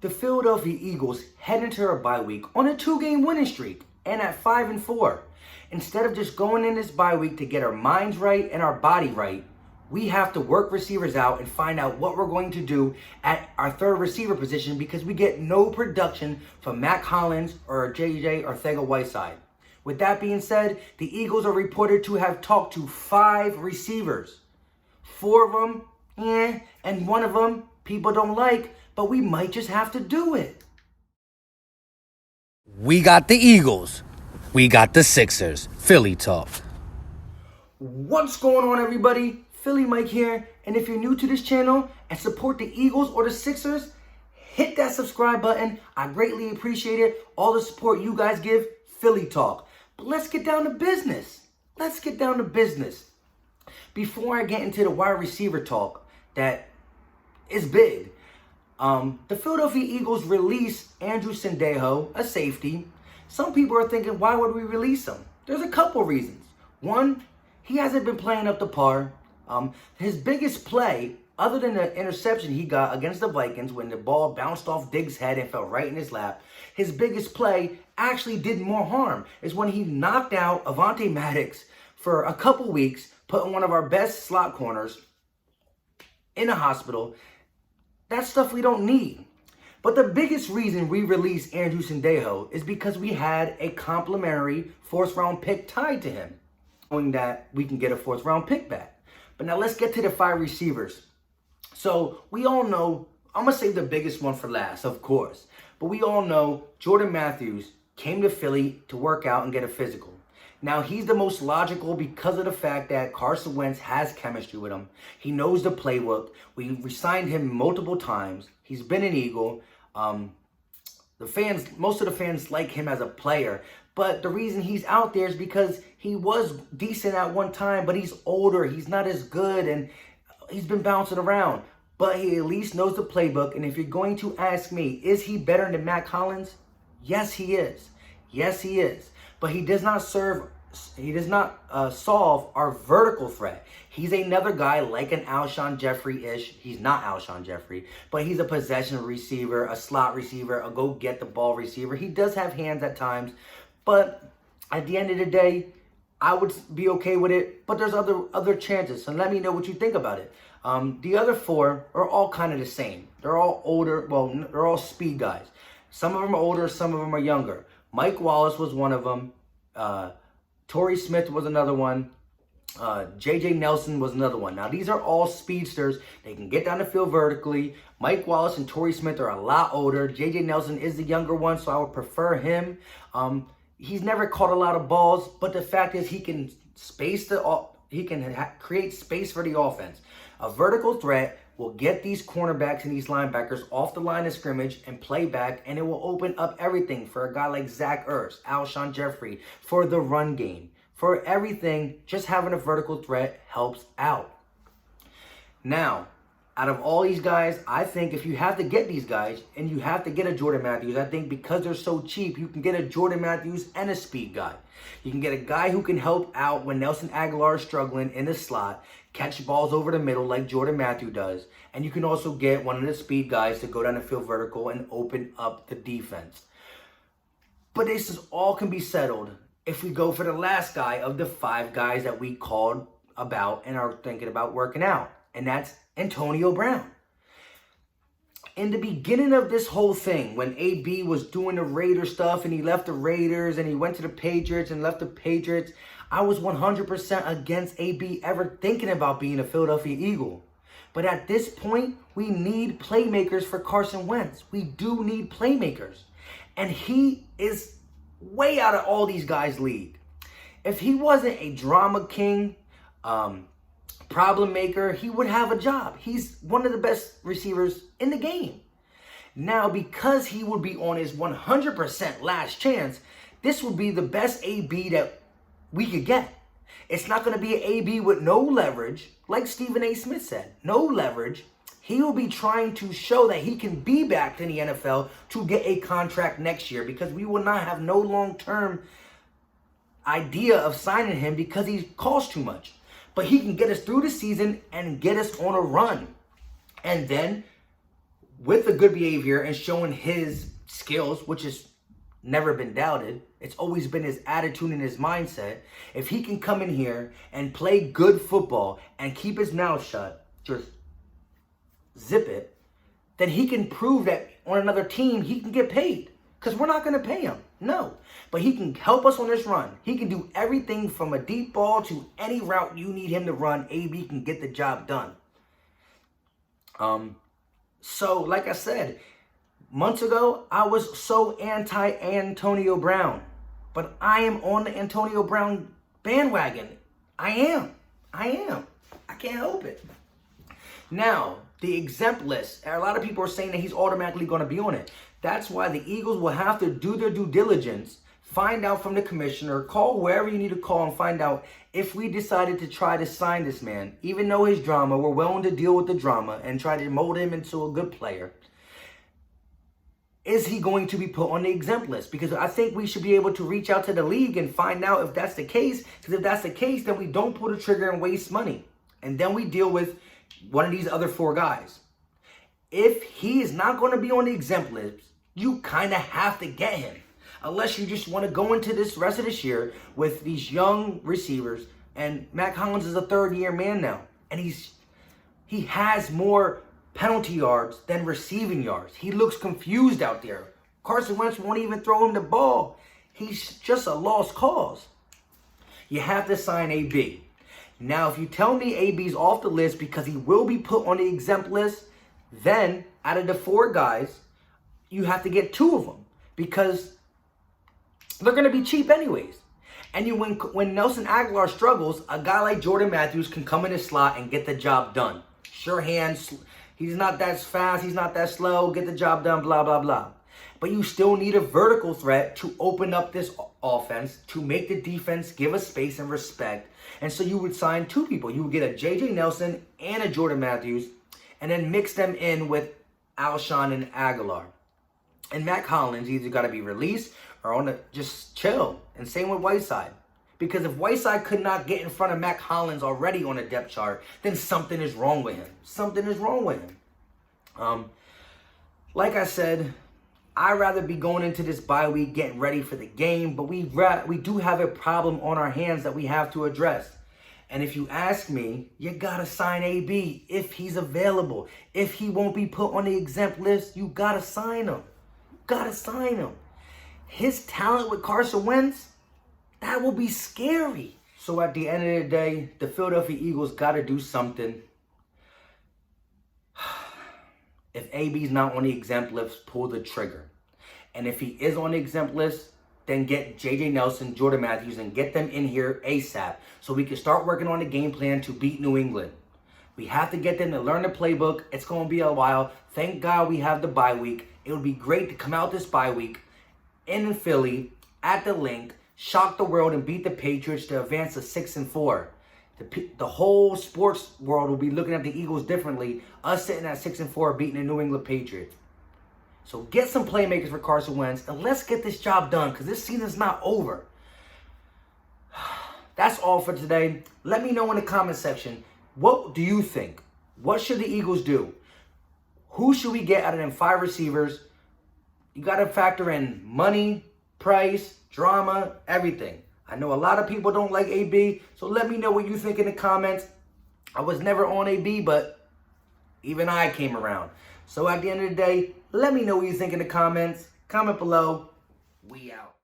The Philadelphia Eagles head into their bye week on a 2-game winning streak and at 5-4. Instead of just going in this bye week to get our minds right and our body right, we have to work receivers out and find out what we're going to do at our third receiver position because we get no production from Mac Hollins or JJ or Thega-Whiteside. With that being said, the Eagles are reported to have talked to 5 receivers. 4 of them, and 1 of them people don't like, but we might just have to do it. We got the Eagles. We got the Sixers. Philly talk. What's going on, everybody? Philly Mike here, and if you're new to this channel and support the Eagles or the Sixers, hit that subscribe button. I greatly appreciate it. All the support you guys give, Philly talk. But let's get down to business. Before I get into the wide receiver talk that is big, the Philadelphia Eagles released Andrew Sendejo, a safety. Some people are thinking, why would we release him? There's a couple reasons. One, he hasn't been playing up to par. His biggest play, other than the interception he got against the Vikings when the ball bounced off Diggs' head and fell right in his lap, his biggest play actually did more harm, is when he knocked out Avonte Maddox for a couple weeks, putting one of our best slot corners in the hospital. That's stuff we don't need. But the biggest reason we released Andrew Sendejo is because we had a complimentary 4th-round pick tied to him, knowing that we can get a 4th-round pick back. But now let's get to the 5 receivers. So we all know, I'm going to save the biggest one for last, of course. But we all know Jordan Matthews came to Philly to work out and get a physical. Now, he's the most logical because of the fact that Carson Wentz has chemistry with him. He knows the playbook. We re-signed him multiple times. He's been an Eagle. Most of the fans like him as a player. But the reason he's out there is because he was decent at one time, but he's older. He's not as good, and he's been bouncing around. But he at least knows the playbook. And if you're going to ask me, is he better than Mac Hollins? Yes, he is. Yes, he is. But he does not solve our vertical threat. He's another guy like an Alshon Jeffrey-ish. He's not Alshon Jeffrey, but he's a possession receiver, a slot receiver, a go-get-the-ball receiver. He does have hands at times, but at the end of the day, I would be okay with it. But there's other chances, so let me know what you think about it. The other 4 are all kind of the same. They're all older. Well, they're all speed guys. Some of them are older, some of them are younger. Mike Wallace was one of them. Torrey Smith was another one. JJNelson was another one. Now, these are all speedsters. They can get down the field vertically. Mike Wallace and Torrey Smith are a lot older. JJNelson is the younger one, so I would prefer him. He's never caught a lot of balls, but the fact is he can create space for the offense. A vertical threat will get these cornerbacks and these linebackers off the line of scrimmage and play back, and it will open up everything for a guy like Zach Ertz, Alshon Jeffrey, for the run game. For everything, just having a vertical threat helps out. Now, out of all these guys, I think if you have to get these guys, and you have to get a Jordan Matthews, I think because they're so cheap, you can get a Jordan Matthews and a speed guy. You can get a guy who can help out when Nelson Agholor is struggling in the slot, catch balls over the middle like Jordan Matthews does. And you can also get one of the speed guys to go down the field vertical and open up the defense. But this is all can be settled if we go for the last guy of the 5 guys that we called about and are thinking about working out. And that's Antonio Brown. In the beginning of this whole thing, when AB was doing the Raider stuff and he left the Raiders and he went to the Patriots and left the Patriots, I was 100% against AB ever thinking about being a Philadelphia Eagle. But at this point, we need playmakers for Carson Wentz. We do need playmakers. And he is way out of all these guys' league. If he wasn't a drama king, problem maker, he would have a job. He's one of the best receivers in the game. Now, because he would be on his 100% last chance, this would be the best AB that we could get. It's not going to be an AB with no leverage, like Stephen A. Smith said. No leverage. He will be trying to show that he can be back in the NFL to get a contract next year, because we will not have no long-term idea of signing him because he costs too much. But he can get us through the season and get us on a run. And then with the good behavior and showing his skills, which has never been doubted. It's always been his attitude and his mindset. If he can come in here and play good football and keep his mouth shut, just zip it, then he can prove that on another team he can get paid. Because we're not going to pay him. No. But he can help us on this run. He can do everything from a deep ball to any route you need him to run. AB can get the job done. So, like I said, months ago, I was so anti-Antonio Brown. But I am on the Antonio Brown bandwagon. I am. I can't help it. Now, the exempt list. A lot of people are saying that he's automatically going to be on it. That's why the Eagles will have to do their due diligence, find out from the commissioner, call wherever you need to call and find out if we decided to try to sign this man. Even though his drama, we're willing to deal with the drama and try to mold him into a good player. Is he going to be put on the exempt list? Because I think we should be able to reach out to the league and find out if that's the case. Because if that's the case, then we don't pull the trigger and waste money. And then we deal with one of these other 4 guys. If he is not going to be on the exempt list, you kind of have to get him. Unless you just want to go into this rest of this year with these young receivers. And Mac Hollins is a 3rd-year man now. And he has more penalty yards than receiving yards. He looks confused out there. Carson Wentz won't even throw him the ball. He's just a lost cause. You have to sign AB. Now, if you tell me AB's off the list because he will be put on the exempt list, then out of the 4 guys, you have to get 2 of them because they're going to be cheap anyways. And when Nelson Aguilar struggles, a guy like Jordan Matthews can come in his slot and get the job done. Sure hands. He's not that fast. He's not that slow. Get the job done, blah, blah, blah. But you still need a vertical threat to open up this offense, to make the defense give us space and respect. And so you would sign 2 people. You would get a JJNelson and a Jordan Matthews and then mix them in with Alshon and Aguilar. And Mac Hollins either got to be released or on the just chill. And same with Whiteside. Because if Whiteside could not get in front of Mac Hollins already on a depth chart, then something is wrong with him. Something is wrong with him. Like I said, I'd rather be going into this bye week getting ready for the game, but we do have a problem on our hands that we have to address. And if you ask me, you got to sign AB if he's available. If he won't be put on the exempt list, you got to sign him. Got to sign him. His talent with Carson Wentz, that will be scary. So at the end of the day, the Philadelphia Eagles got to do something. If AB's not on the exempt list, pull the trigger. And if he is on the exempt list, then get JJNelson, Jordan Matthews, and get them in here ASAP so we can start working on the game plan to beat New England. We have to get them to learn the playbook. It's going to be a while. Thank God we have the bye week. It would be great to come out this bye week in Philly at the Link, shock the world, and beat the Patriots to advance to 6-4. The whole sports world will be looking at the Eagles differently. Us sitting at 6-4 beating the New England Patriots. So get some playmakers for Carson Wentz and let's get this job done because this season's not over. That's all for today. Let me know in the comment section. What do you think? What should the Eagles do? Who should we get out of them 5 receivers? You got to factor in money, price, drama, everything. I know a lot of people don't like AB, so let me know what you think in the comments. I was never on AB, but even I came around. So at the end of the day, let me know what you think in the comments. Comment below. We out.